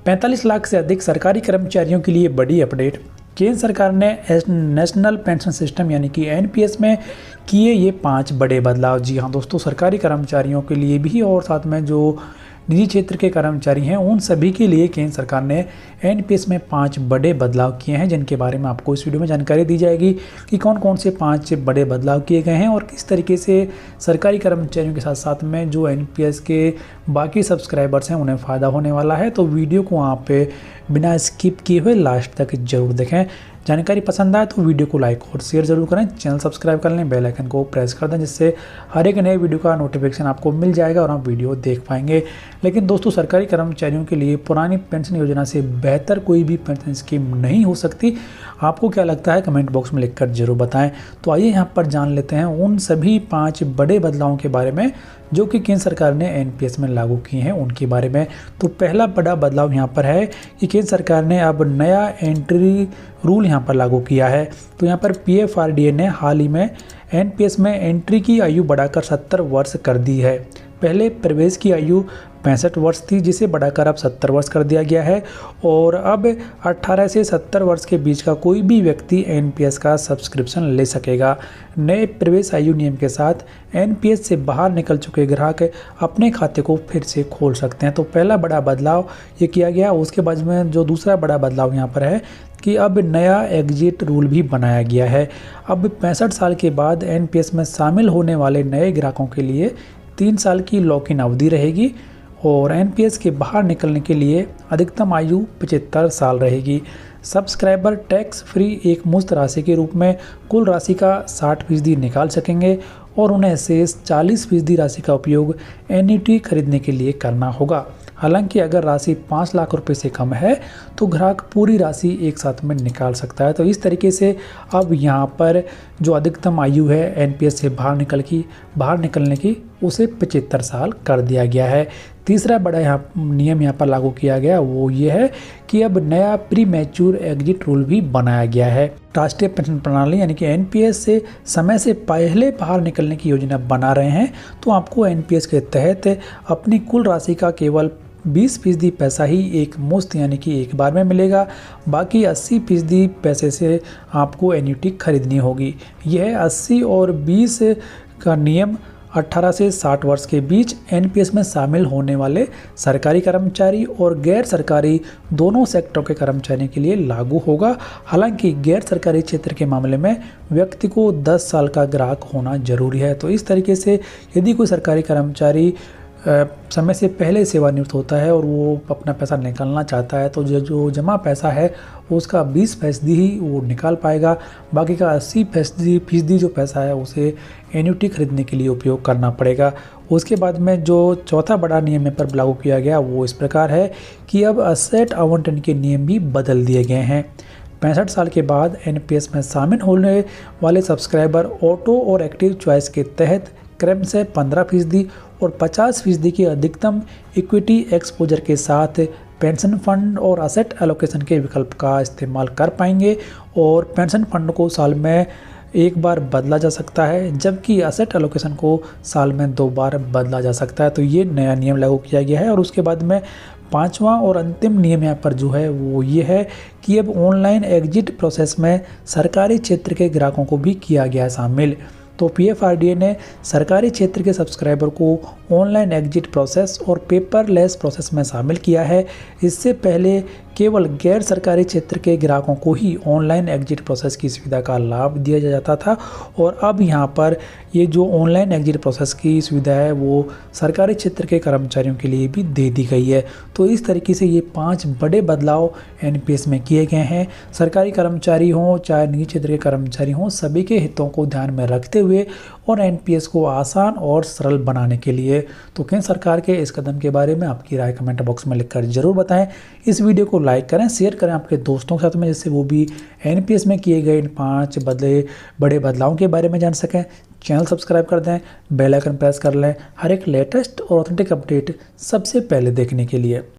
45 लाख से अधिक सरकारी कर्मचारियों के लिए बड़ी अपडेट। केंद्र सरकार ने नेशनल पेंशन सिस्टम यानी कि एनपीएस में किए ये 5 बड़े बदलाव। जी हाँ दोस्तों, सरकारी कर्मचारियों के लिए भी और साथ में जो निजी क्षेत्र के कर्मचारी हैं उन सभी के लिए केंद्र सरकार ने एनपीएस में 5 बड़े बदलाव किए हैं, जिनके बारे में आपको इस वीडियो में जानकारी दी जाएगी कि कौन कौन से 5 बड़े बदलाव किए गए हैं और किस तरीके से सरकारी कर्मचारियों के साथ साथ में जो एनपीएस के बाकी सब्सक्राइबर्स हैं उन्हें फ़ायदा होने वाला है। तो वीडियो को आप बिना स्किप किए हुए लास्ट तक जरूर देखें। जानकारी पसंद आए तो वीडियो को लाइक और शेयर जरूर करें, चैनल सब्सक्राइब कर लें, बेल आइकन को प्रेस कर दें, जिससे हर एक नए वीडियो का नोटिफिकेशन आपको मिल जाएगा और आप वीडियो देख पाएंगे। लेकिन दोस्तों, सरकारी कर्मचारियों के लिए पुरानी पेंशन योजना से बेहतर कोई भी पेंशन स्कीम नहीं हो सकती। आपको क्या लगता है कमेंट बॉक्स में लिखकर जरूर बताएं। तो आइए यहाँ पर जान लेते हैं उन सभी 5 बड़े बदलावों के बारे में जो कि केंद्र सरकार ने एनपीएस में लागू किए हैं उनके बारे में। तो पहला बड़ा बदलाव यहाँ पर है कि केंद्र सरकार ने अब नया एंट्री रूल यहाँ पर लागू किया है। तो यहाँ पर पीएफआरडीए ने हाल ही में एनपीएस में एंट्री की आयु बढ़ाकर 70 वर्ष कर दी है। पहले प्रवेश की आयु 65 वर्ष थी, जिसे बढ़ाकर अब 70 वर्ष कर दिया गया है और अब 18 से 70 वर्ष के बीच का कोई भी व्यक्ति एनपीएस का सब्सक्रिप्शन ले सकेगा। नए प्रवेश आयु नियम के साथ एनपीएस से बाहर निकल चुके ग्राहक अपने खाते को फिर से खोल सकते हैं। तो पहला बड़ा बदलाव ये किया गया। उसके बाद में जो दूसरा बड़ा बदलाव यहाँ पर है कि अब नया एग्जिट रूल भी बनाया गया है। अब 65 साल के बाद एनपीएस में शामिल होने वाले नए ग्राहकों के लिए 3 साल की लॉक इन अवधि रहेगी और एनपीएस के बाहर निकलने के लिए अधिकतम आयु 75 साल रहेगी। सब्सक्राइबर टैक्स फ्री एक मुश्त राशि के रूप में कुल राशि का 60% निकाल सकेंगे और उन्हें शेष 40% राशि का उपयोग एन्युटी खरीदने के लिए करना होगा। हालांकि अगर राशि 5 लाख रुपए से कम है तो ग्राहक पूरी राशि एक साथ में निकाल सकता है। तो इस तरीके से अब यहाँ पर जो अधिकतम आयु है एनपीएस से बाहर निकलने की उसे 75 साल कर दिया गया है। तीसरा बड़ा नियम यहाँ पर लागू किया गया वो ये है कि अब नया प्री मैच्योर एग्जिट रूल भी बनाया गया है। राष्ट्रीय पेंशन प्रणाली यानी कि एनपीएस से समय से पहले बाहर निकलने की योजना बना रहे हैं तो आपको एनपीएस के तहत अपनी कुल राशि का केवल 20% पैसा ही एक मुश्त यानी कि एक बार में मिलेगा। बाकी 80% पैसे से आपको एन्युटी खरीदनी होगी। यह 80 और 20 का नियम 18 से 60 वर्ष के बीच एनपीएस में शामिल होने वाले सरकारी कर्मचारी और गैर सरकारी दोनों सेक्टरों के कर्मचारियों के लिए लागू होगा। हालांकि गैर सरकारी क्षेत्र के मामले में व्यक्ति को 10 साल का ग्राहक होना जरूरी है। तो इस तरीके से यदि कोई सरकारी कर्मचारी समय से पहले सेवानिवृत्त होता है और वो अपना पैसा निकालना चाहता है तो जो जमा पैसा है उसका 20% ही वो निकाल पाएगा। बाकी का 80% जो पैसा है उसे एन्युटी खरीदने के लिए उपयोग करना पड़ेगा। उसके बाद में जो चौथा बड़ा नियम यहाँ पर लागू किया गया वो इस प्रकार है कि अब असेट आवंटन के नियम भी बदल दिए गए हैं। 65 साल के बाद एनपीएस में शामिल होने वाले सब्सक्राइबर ऑटो और एक्टिव चॉइस के तहत क्रमशः 15% और 50% की अधिकतम इक्विटी एक्सपोजर के साथ पेंशन फंड और असेट एलोकेशन के विकल्प का इस्तेमाल कर पाएंगे और पेंशन फंड को साल में एक बार बदला जा सकता है, जबकि असेट एलोकेशन को साल में 2 बार बदला जा सकता है। तो ये नया नियम लागू किया गया है। और उसके बाद में 5वां और अंतिम नियम यहाँ पर जो है वो ये है कि अब ऑनलाइन एग्जिट प्रोसेस में सरकारी क्षेत्र के ग्राहकों को भी किया गया शामिल। तो पीएफआरडीए ने सरकारी क्षेत्र के सब्सक्राइबर को ऑनलाइन एग्जिट प्रोसेस और पेपरलेस प्रोसेस में शामिल किया है। इससे पहले केवल गैर सरकारी क्षेत्र के ग्राहकों को ही ऑनलाइन एग्जिट प्रोसेस की सुविधा का लाभ दिया जाता था और अब यहाँ पर ये जो ऑनलाइन एग्जिट प्रोसेस की सुविधा है वो सरकारी क्षेत्र के कर्मचारियों के लिए भी दे दी गई है। तो इस तरीके से ये 5 बड़े बदलाव एनपीएस में किए गए हैं। सरकारी कर्मचारी हों चाहे निजी क्षेत्र के कर्मचारी हों, सभी के हितों को ध्यान में रखते हुए और एनपीएस को आसान और सरल बनाने के लिए। तो केंद्र सरकार के इस कदम के बारे में आपकी राय कमेंट बॉक्स में लिखकर जरूर बताएं। इस वीडियो को लाइक करें, शेयर करें आपके दोस्तों के साथ में, जिससे वो भी एनपीएस में किए गए इन 5 बड़े बदलावों के बारे में जान सकें। चैनल सब्सक्राइब कर दें, बेल आइकन प्रेस कर लें हर एक लेटेस्ट और ऑथेंटिक अपडेट सबसे पहले देखने के लिए।